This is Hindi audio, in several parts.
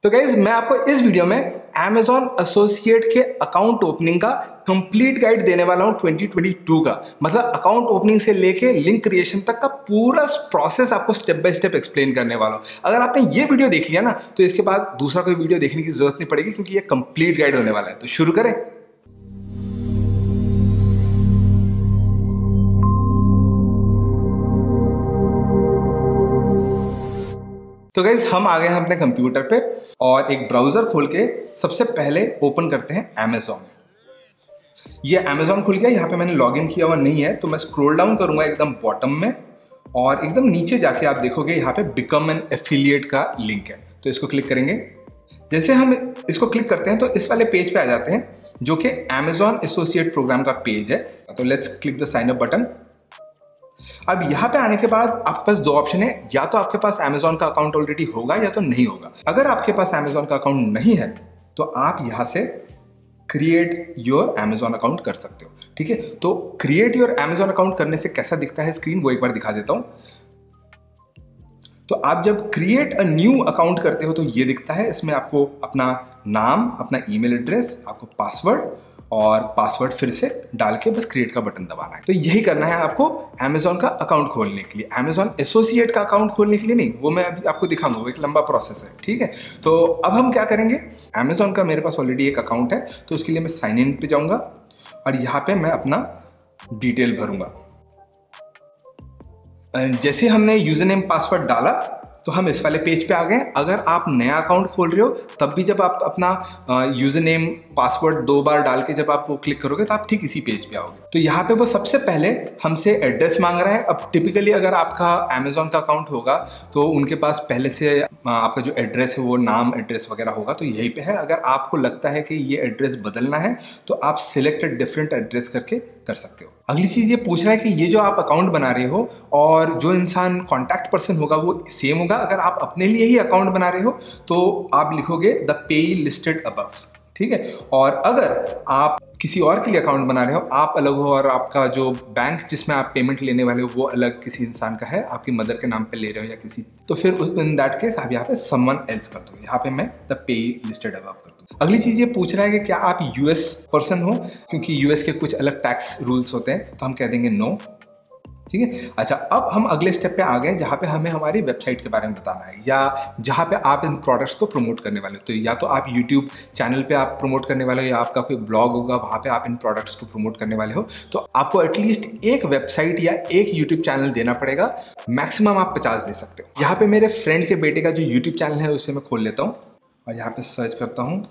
तो गाइज मैं आपको इस वीडियो में Amazon एसोसिएट के अकाउंट ओपनिंग का कंप्लीट गाइड देने वाला हूं 2022 का। मतलब अकाउंट ओपनिंग से लेके लिंक क्रिएशन तक का पूरा प्रोसेस आपको स्टेप बाय स्टेप एक्सप्लेन करने वाला हूं। अगर आपने ये वीडियो देख लिया ना तो इसके बाद दूसरा कोई वीडियो देखने की जरूरत नहीं पड़ेगी, क्योंकि ये कंप्लीट गाइड होने वाला है। तो शुरू करें। तो गाइज हम आ गए हैं अपने कंप्यूटर पे और एक ब्राउजर खोल के सबसे पहले ओपन करते हैं Amazon। ये Amazon खुल गया। यहाँ पे मैंने लॉगिन किया हुआ नहीं है, तो मैं स्क्रॉल डाउन करूंगा एकदम बॉटम में और एकदम नीचे जाके आप देखोगे यहाँ पे बिकम एन एफिलिएट का लिंक है। तो इसको क्लिक करेंगे। जैसे हम इसको क्लिक करते हैं तो इस वाले पेज पे आ जाते हैं, जो कि Amazon एसोसिएट प्रोग्राम का पेज है। तो let's click the sign up button. अब यहाँ पे आने के बाद आपके पास दो ऑप्शन है, या तो आपके पास Amazon का अकाउंट ऑलरेडी होगा या तो नहीं होगा। अगर आपके पास Amazon का अकाउंट नहीं है तो आप यहाँ से क्रिएट योर Amazon अकाउंट कर सकते हो। ठीक है, तो क्रिएट योर Amazon अकाउंट करने से कैसा दिखता है स्क्रीन, वो एक बार दिखा देता हूं। तो आप जब क्रिएट अ न्यू अकाउंट करते हो तो ये दिखता है। इसमें आपको अपना नाम, अपना ईमेल एड्रेस, आपको पासवर्ड और पासवर्ड फिर से डाल के बस क्रिएट का बटन दबाना है। तो यही करना है आपको Amazon का अकाउंट खोलने के लिए। Amazon एसोसिएट का अकाउंट खोलने के लिए नहीं, वो मैं अभी आपको दिखाऊंगा, वो एक लंबा प्रोसेस है। ठीक है, तो अब हम क्या करेंगे, Amazon का मेरे पास ऑलरेडी एक अकाउंट है, तो उसके लिए मैं साइन इन पे जाऊंगा और यहाँ पे मैं अपना डिटेल भरूंगा। जैसे हमने यूजर नेम पासवर्ड डाला तो हम इस वाले पेज पे आ गए। अगर आप नया अकाउंट खोल रहे हो तब भी जब आप अपना यूजर नेम पासवर्ड 2 बार डाल के जब आप वो क्लिक करोगे तो आप ठीक इसी पेज पे आओगे। तो यहाँ पे वो सबसे पहले हमसे एड्रेस मांग रहा है। अब टिपिकली अगर आपका Amazon का अकाउंट होगा तो उनके पास पहले से आपका जो एड्रेस है वो नाम एड्रेस वगैरह होगा, तो यहीं पे है। अगर आपको लगता है कि ये एड्रेस बदलना है तो आप सिलेक्ट डिफरेंट एड्रेस करके कर सकते हो। अगली चीज ये पूछ रहा है कि ये जो आप अकाउंट बना रहे हो और जो इंसान कॉन्टैक्ट पर्सन होगा वो सेम होगा। अगर आप अपने लिए ही अकाउंट बना रहे हो तो आप लिखोगे द पेई लिस्टेड अबव। ठीक है, और अगर आप किसी और के लिए अकाउंट बना रहे हो, आप अलग हो और आपका जो बैंक जिसमें आप पेमेंट लेने वाले हो वो अलग किसी इंसान का है, आपकी मदर के नाम पे ले रहे हो या किसी, तो फिर उस इन दैट केस आप यहाँ पे समवन एल्स कर दो। यहाँ पे मैं द पेई लिस्टेड अबव कर दूँ। अगली चीज ये पूछ रहा है कि क्या आप यूएस पर्सन हो, क्योंकि यूएस के कुछ अलग टैक्स रूल्स होते हैं, तो हम कह देंगे नो। ठीक है, अच्छा अब हम अगले स्टेप पे आ गए जहाँ पे हमें हमारी वेबसाइट के बारे में बताना है, या जहाँ पे आप इन प्रोडक्ट्स को प्रमोट करने वाले हो। तो या तो आप यूट्यूब चैनल पे आप प्रमोट करने वाले हो, या आपका कोई ब्लॉग होगा वहाँ पे आप इन प्रोडक्ट्स को प्रमोट करने वाले हो। तो आपको एटलीस्ट एक वेबसाइट या एक यूट्यूब चैनल देना पड़ेगा। मैक्सिमम आप 50 दे सकते हो। यहाँ पे मेरे फ्रेंड के बेटे का जो यूट्यूब चैनल है उसे मैं खोल लेता हूँ और यहाँ पे सर्च करता हूँ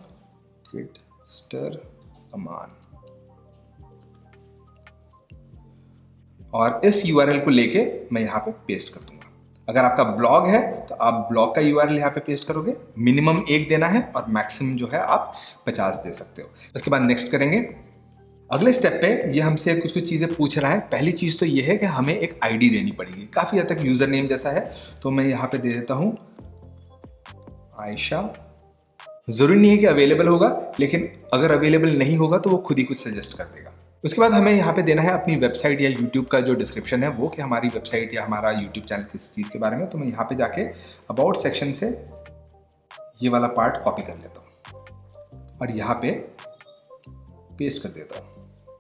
किडस्टर अमान, और इस URL को लेके मैं यहाँ पे पेस्ट कर दूंगा। अगर आपका ब्लॉग है तो आप ब्लॉग का URL यहाँ पे पेस्ट करोगे। मिनिमम 1 देना है और मैक्सिमम जो है आप 50 दे सकते हो। उसके बाद नेक्स्ट करेंगे। अगले स्टेप पे ये हमसे कुछ कुछ चीज़ें पूछ रहा है। पहली चीज़ तो ये है कि हमें एक ID देनी पड़ेगी। काफ़ी हद तक यूज़र नेम जैसा है, तो मैं यहाँ पे दे देता हूँ आयशा। ज़रूरी नहीं है कि अवेलेबल होगा, लेकिन अगर अवेलेबल नहीं होगा तो वो खुद ही कुछ सजेस्ट कर देगा। उसके बाद हमें यहाँ पे देना है अपनी वेबसाइट या यूट्यूब का जो डिस्क्रिप्शन है वो, कि हमारी वेबसाइट या हमारा यूट्यूब चैनल किस चीज़ के बारे में। तो मैं यहाँ पे जाके अबाउट सेक्शन से ये वाला पार्ट कॉपी कर लेता हूँ और यहाँ पे पेस्ट कर देता हूँ।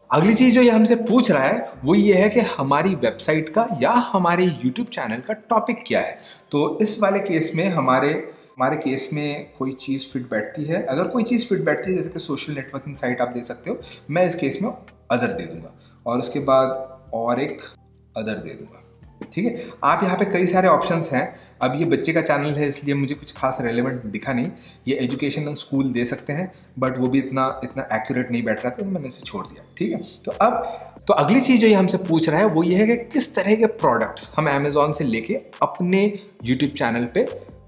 अगली चीज़ जो ये हमसे पूछ रहा है वो ये है कि हमारी वेबसाइट का या हमारे यूट्यूब चैनल का टॉपिक क्या है। तो इस वाले केस में हमारे केस में कोई चीज़ फिट बैठती है। अगर कोई चीज़ फिट बैठती है जैसे कि सोशल नेटवर्किंग साइट आप दे सकते हो, मैं इस केस में अदर दे दूंगा और उसके बाद और एक अदर दे दूंगा। ठीक है, आप यहाँ पे कई सारे ऑप्शंस हैं। अब ये बच्चे का चैनल है इसलिए मुझे कुछ खास रेलेवेंट दिखा नहीं। ये एजुकेशन एंड स्कूल दे सकते हैं, बट वो भी इतना एक्यूरेट नहीं बैठ रहा था, तो मैंने इसे छोड़ दिया। ठीक है, तो अगली चीज़ जो ये हमसे पूछ रहा है वो ये है कि किस तरह के प्रोडक्ट्स हम Amazon से लेके अपने यूट्यूब चैनल पे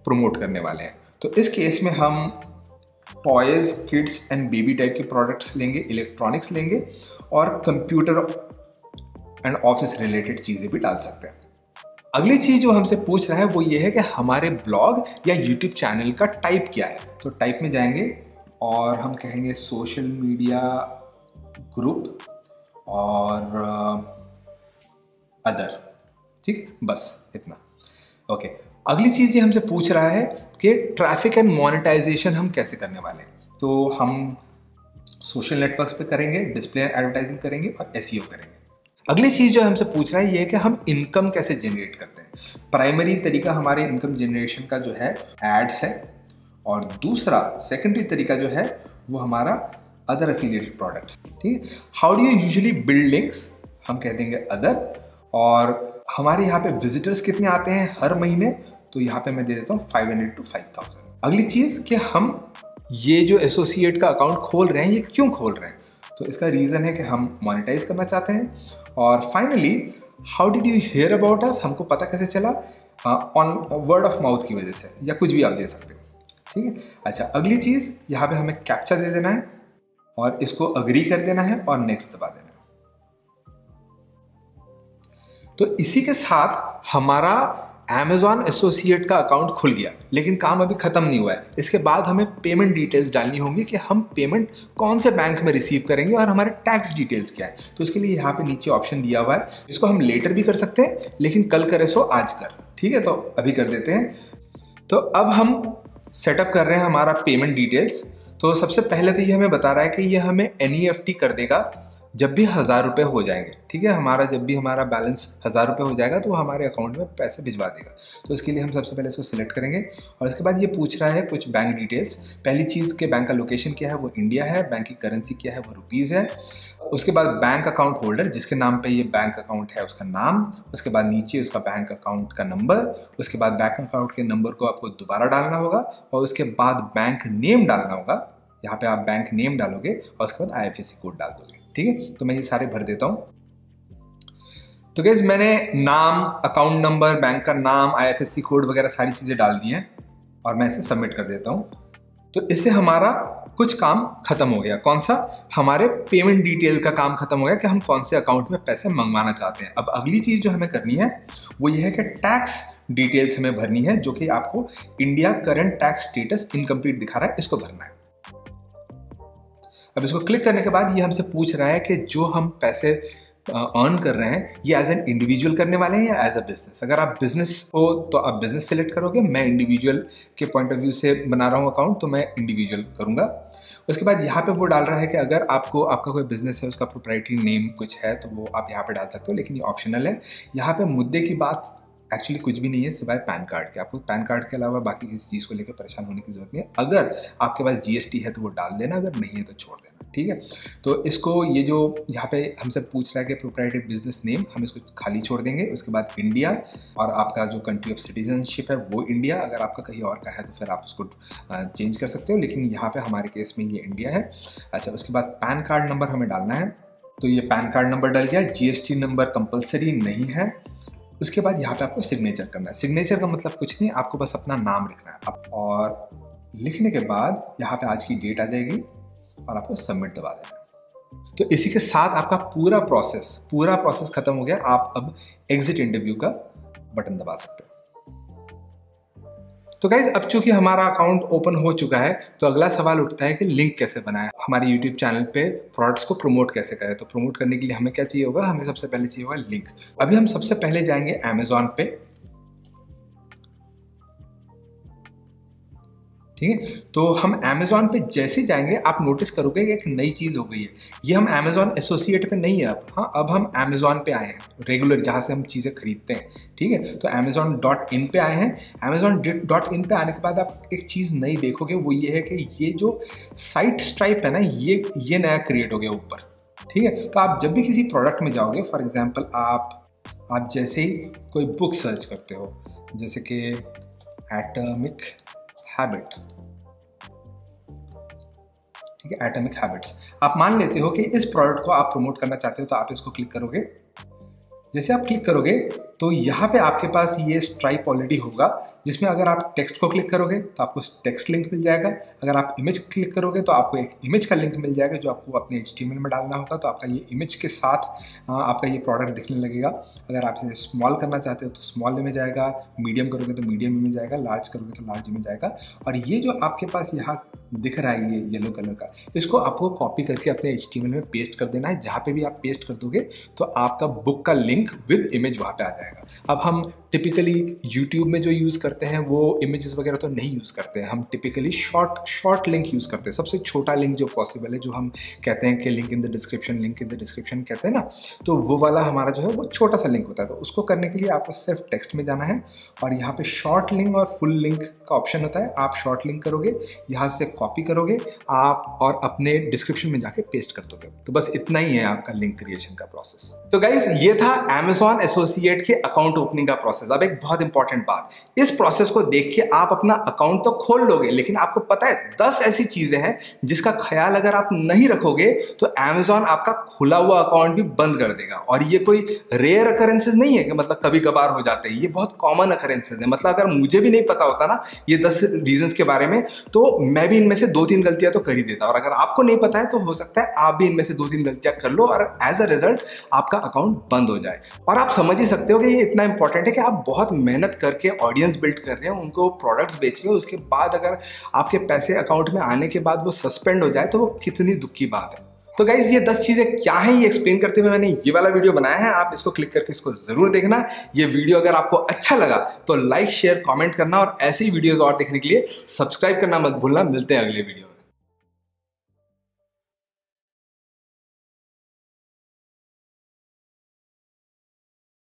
प्रमोट करने वाले हैं। तो इस केस में हम toys, kids and baby type के प्रोडक्ट्स लेंगे, इलेक्ट्रॉनिक्स लेंगे और कंप्यूटर एंड ऑफिस रिलेटेड चीज़ें भी डाल सकते हैं। अगली चीज़ जो हमसे पूछ रहा है वो ये है कि हमारे ब्लॉग या यूट्यूब चैनल का टाइप क्या है। तो टाइप में जाएंगे और हम कहेंगे सोशल मीडिया ग्रुप और अदर। ठीक है, बस इतना। ओके, अगली चीज़ ये हमसे पूछ रहा है कि ट्रैफिक एंड मोनेटाइजेशन हम कैसे करने वाले हैं। तो हम सोशल नेटवर्क्स पे करेंगे, डिस्प्ले एडवर्टाइजिंग करेंगे और एसईओ करेंगे। अगली चीज़ जो हमसे पूछ रहा है ये है कि हम इनकम कैसे जनरेट करते हैं। प्राइमरी तरीका हमारे इनकम जनरेशन का जो है एड्स है, और दूसरा सेकेंडरी तरीका जो है वो हमारा अदर एफिलिएटेड प्रोडक्ट्स। ठीक है, how do you usually build links, हम कह देंगे अदर। और हमारे यहाँ पे विजिटर्स कितने आते हैं हर महीने, तो यहाँ पे मैं दे देता हूँ 500 to 5000। अगली चीज़ कि हम ये जो एसोसिएट का अकाउंट खोल रहे हैं ये क्यों खोल रहे हैं, तो इसका रीज़न है कि हम मोनेटाइज करना चाहते हैं। और finally how did you here about us, हमको पता कैसे चला, ऑन वर्ड ऑफ माउथ की वजह से, या कुछ भी आप दे सकते हो। ठीक है, अच्छा अगली चीज़ यहाँ पे हमें कैप्चा दे देना है और इसको अग्री कर देना है और नेक्स्ट दबा देना है। तो इसी के साथ हमारा Amazon एसोसिएट का अकाउंट खुल गया, लेकिन काम अभी खत्म नहीं हुआ है। इसके बाद हमें पेमेंट डिटेल्स डालनी होंगी कि हम पेमेंट कौन से बैंक में रिसीव करेंगे और हमारे टैक्स डिटेल्स क्या है। तो उसके लिए यहाँ पे नीचे ऑप्शन दिया हुआ है, इसको हम लेटर भी कर सकते हैं, लेकिन कल करे सो आज कर। ठीक है, तो अभी कर देते हैं। तो अब हम सेटअप कर रहे हैं हमारा पेमेंट डिटेल्स। तो सबसे पहले तो ये हमें बता रहा है कि ये हमें NEFT कर देगा जब भी 1000 रुपये हो जाएंगे। ठीक है, हमारा जब भी हमारा बैलेंस 1000 रुपये हो जाएगा तो वो हमारे अकाउंट में पैसे भिजवा देगा। तो इसके लिए हम सबसे पहले इसको सिलेक्ट करेंगे और इसके बाद ये पूछ रहा है कुछ बैंक डिटेल्स। पहली चीज़ के बैंक का लोकेशन क्या है, वो इंडिया है। बैंक की करेंसी क्या है, वो रुपीज़ है। उसके बाद बैंक अकाउंट होल्डर जिसके नाम पे ये बैंक अकाउंट है उसका नाम, उसके बाद नीचे उसका बैंक अकाउंट का नंबर, उसके बाद बैंक अकाउंट के नंबर को आपको दोबारा डालना होगा और उसके बाद बैंक नेम डालना होगा। यहाँ पे आप बैंक नेम डालोगे और उसके बाद IFSC कोड डाल दोगे। ठीक है, तो मैं ये सारे भर देता हूँ। तो गाइस मैंने नाम, अकाउंट नंबर, बैंक का नाम, IFSC कोड वगैरह सारी चीज़ें डाल दी हैं और मैं इसे सबमिट कर देता हूँ। तो इससे हमारा कुछ काम खत्म हो गया। कौन सा, हमारे पेमेंट डिटेल का काम खत्म हो गया कि हम कौन से अकाउंट में पैसे मंगवाना चाहते हैं। अब अगली चीज़ जो हमें करनी है वो ये है कि टैक्स डिटेल्स हमें भरनी है, जो कि आपको India current tax status incomplete दिखा रहा है, इसको भरना है। अब इसको क्लिक करने के बाद ये हमसे पूछ रहा है कि जो हम पैसे अर्न कर रहे हैं ये एज एन इंडिविजुअल करने वाले हैं या एज अ बिजनेस। अगर आप बिजनेस हो तो आप बिजनेस सेलेक्ट करोगे, मैं इंडिविजुअल के पॉइंट ऑफ व्यू से बना रहा हूँ अकाउंट, तो मैं इंडिविजुअल करूँगा। उसके बाद यहाँ पे वो डाल रहा है कि अगर आपका कोई बिजनेस है, उसका प्रोप्राइटरी नेम कुछ है तो वो आप यहाँ पे डाल सकते हो, लेकिन ये ऑप्शनल है। यहाँ पे मुद्दे की बात एक्चुअली कुछ भी नहीं है सिवाय पैन कार्ड के। आपको पैन कार्ड के अलावा बाकी किसी चीज़ को लेकर परेशान होने की जरूरत नहीं है। अगर आपके पास GST है तो वो डाल देना, अगर नहीं है तो छोड़ देना। ठीक है, तो इसको ये जो यहाँ पे हमसे पूछ रहा है कि प्रोप्राइटरी बिजनेस नेम, हम इसको खाली छोड़ देंगे। उसके बाद इंडिया और आपका जो कंट्री ऑफ सिटीजनशिप है वो इंडिया। अगर आपका कहीं और का है तो फिर आप उसको चेंज कर सकते हो, लेकिन यहाँ पे हमारे केस में ये इंडिया है। अच्छा, उसके बाद पैन कार्ड नंबर हमें डालना है, तो ये पैन कार्ड नंबर डल गया। GST नंबर कंपलसरी नहीं है। उसके बाद यहाँ पे आपको सिग्नेचर करना है। सिग्नेचर का मतलब कुछ नहीं, आपको बस अपना नाम लिखना है और लिखने के बाद यहाँ पे आज की डेट आ जाएगी और आपको सबमिट दबा देना है। तो इसी के साथ आपका पूरा प्रोसेस खत्म हो गया। आप अब एग्जिट इंटरव्यू का बटन दबा सकते हो। तो गाइज अब चूंकि हमारा अकाउंट ओपन हो चुका है तो अगला सवाल उठता है कि लिंक कैसे बनाएं, हमारे यूट्यूब चैनल पे प्रोडक्ट्स को प्रमोट कैसे करें। तो प्रमोट करने के लिए हमें क्या चाहिए होगा, हमें सबसे पहले चाहिए होगा लिंक। अभी हम सबसे पहले जाएंगे Amazon पे। ठीक है, तो हम Amazon पे जैसे जाएंगे आप नोटिस करोगे कि एक नई चीज़ हो गई है। ये हम Amazon एसोसिएट पे नहीं है अब, हाँ अब हम Amazon पे आए हैं रेगुलर, जहाँ से हम चीज़ें खरीदते हैं। ठीक है, तो Amazon.in पे आए हैं। Amazon.in पे आने के बाद आप एक चीज़ नई देखोगे, वो ये है कि ये जो साइट स्ट्राइप है ना, ये नया क्रिएट हो गया ऊपर। ठीक है, तो आप जब भी किसी प्रोडक्ट में जाओगे, फॉर एग्जाम्पल आप जैसे ही कोई बुक सर्च करते हो, जैसे कि एटॉमिक हैबिट, ठीक है, एटॉमिक हैबिट्स, आप मान लेते हो कि इस प्रोडक्ट को आप प्रमोट करना चाहते हो, तो आप इसको क्लिक करोगे। जैसे आप क्लिक करोगे तो यहाँ पे आपके पास ये स्ट्राइप ऑलरेडी होगा, जिसमें अगर आप टेक्स्ट को क्लिक करोगे तो आपको टेक्स्ट लिंक मिल जाएगा। अगर आप इमेज क्लिक करोगे तो आपको एक इमेज का लिंक मिल जाएगा जो आपको अपने HTML में डालना होगा। तो आपका ये इमेज के साथ आपका ये प्रोडक्ट दिखने लगेगा। अगर आप इसे स्मॉल करना चाहते हो तो स्मॉल में जाएगा, मीडियम करोगे तो मीडियम में जाएगा, लार्ज करोगे तो लार्ज में जाएगा। और ये जो आपके पास यहाँ दिख रहा है ये येलो कलर का, इसको आपको कॉपी करके अपने HTML में पेस्ट कर देना है। जहाँ पे भी आप पेस्ट कर दोगे तो आपका बुक का लिंक विद इमेज वहाँ पे आ जाएगा। अब हम टिपिकली यूट्यूब में जो यूज़ करते हैं वो इमेजेस वगैरह तो नहीं यूज़ करते हैं, हम टिपिकली शॉर्ट लिंक यूज़ करते हैं, सबसे छोटा लिंक जो पॉसिबल है, जो हम कहते हैं कि लिंक इन द डिस्क्रिप्शन कहते हैं ना, तो वो वाला हमारा जो है वो छोटा सा लिंक होता है। तो उसको करने के लिए आपको सिर्फ टेक्स्ट में जाना है और यहाँ पे शॉर्ट लिंक और फुल लिंक का ऑप्शन होता है। आप शॉर्ट लिंक करोगे, यहाँ से कॉपी करोगे आप और अपने डिस्क्रिप्शन में जाके पेस्ट कर दोगे। तो बस इतना ही है आपका लिंक क्रिएशन का प्रोसेस। तो गाइज ये था Amazon एसोसिएट के अकाउंट ओपनिंग का प्रोसेस। अब एक बहुत इंपॉर्टेंट बात, इस प्रोसेस को देख के आप अपना अकाउंट तो खोल लोगे, लेकिन आपको पता है 10 ऐसी चीजें हैं जिसका ख्याल अगर आप नहीं रखोगे तो Amazon आपका खुला हुआ अकाउंट भी बंद कर देगा। और ये कोई रेयर अकरेंसेस नहीं है कि मतलब कभी कभार हो जाते हैं, ये बहुत कॉमन अकरेंसेस है। मतलब अगर मुझे भी नहीं पता होता ना ये 10 रीजंस के बारे में तो मैं भी इनमें से 2-3 गलतियां तो कर ही देता, और अगर आपको नहीं पता है तो हो सकता है आप भी इनमें से 2-3 गलतियां कर लो और एज अ रिजल्ट आपका अकाउंट बंद हो जाए। और आप समझ ही सकते हो कि ये इतना इंपॉर्टेंट है कि आप बहुत मेहनत करके ऑडियंस बिल्ड कर रहे हो, उनको प्रोडक्ट्स बेच रहे हो, उसके बाद अगर आपके पैसे अकाउंट में आने के बाद वो सस्पेंड हो जाए तो वो कितनी दुख की बात है। तो गाइज ये 10 चीजें क्या हैं ये एक्सप्लेन करते हुए मैंने ये वाला वीडियो बनाया है, आप इसको क्लिक करके इसको जरूर देखना। ये वीडियो अगर आपको अच्छा लगा तो लाइक शेयर कमेंट करना और ऐसे ही वीडियोस और देखने के लिए सब्सक्राइब करना मत भूलना। मिलते हैं अगले वीडियो में।